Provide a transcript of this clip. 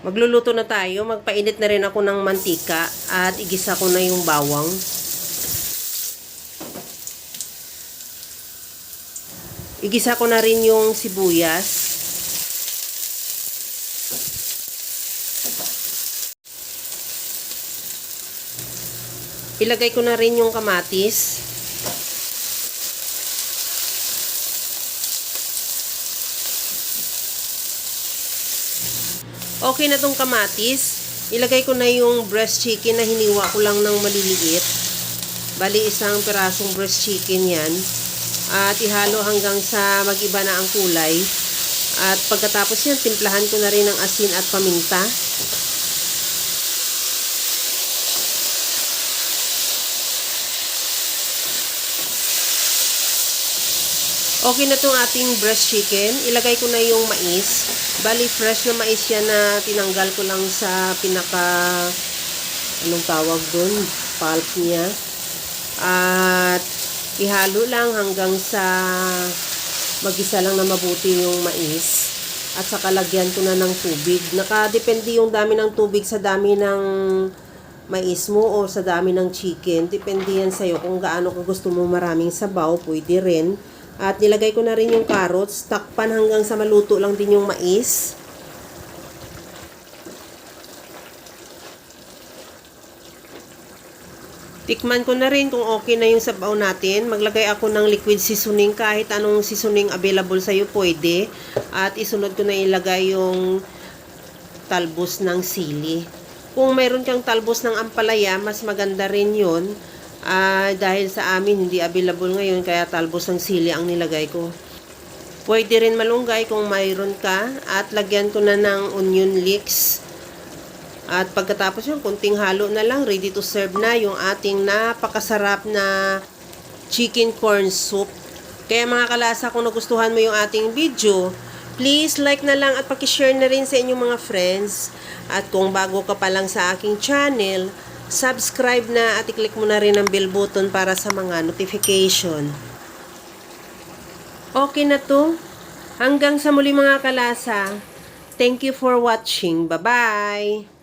Magluluto na tayo. Magpainit na rin ako ng mantika at igisa ko na yung bawang. Igisa ko na rin yung sibuyas. Ilagay ko na rin yung kamatis. Okay na tong kamatis. Ilagay ko na yung breast chicken na hiniwa ko lang ng maliliit. Bali, isang pirasong breast chicken yan. At ihalo hanggang sa mag-iba na ang kulay. At pagkatapos yan, timplahan ko na rin ng asin at paminta. Okay na itong ating breast chicken. Ilagay ko na yung mais. Bali, fresh na mais yan na tinanggal ko lang sa anong tawag dun? Pulp niya. At ihalo lang hanggang sa mag-isa lang na mabuti yung mais. At saka lagyan ko na ng tubig. Nakadepende yung dami ng tubig sa dami ng mais mo o sa dami ng chicken. Depende yan sa'yo kung gaano ka gusto mo maraming sabaw. Pwede rin. At nilagay ko na rin yung carrots. Takpan hanggang sa maluto lang din yung mais. Tikman ko na rin kung okay na yung sabaw natin. Maglagay ako ng liquid seasoning. Kahit anong seasoning available sa'yo, pwede. At isunod ko na ilagay yung talbos ng sili. Kung mayroon kang talbos ng ampalaya, mas maganda rin yun. Dahil sa amin hindi available ngayon, kaya talbos ng sili ang nilagay ko. Pwede rin malunggay kung mayroon ka. At lagyan ko na ng onion leeks. At pagkatapos yun, kunting halo na lang, ready to serve na yung ating napakasarap na chicken corn soup. Kaya mga kalasa, kung nagustuhan mo yung ating video, please like na lang at pakishare na rin sa inyong mga friends. At kung bago ka pa lang sa aking channel, subscribe na at i-click mo na rin ang bell button para sa mga notification. Okay na to. Hanggang sa muli mga kalasa. Thank you for watching. Bye-bye!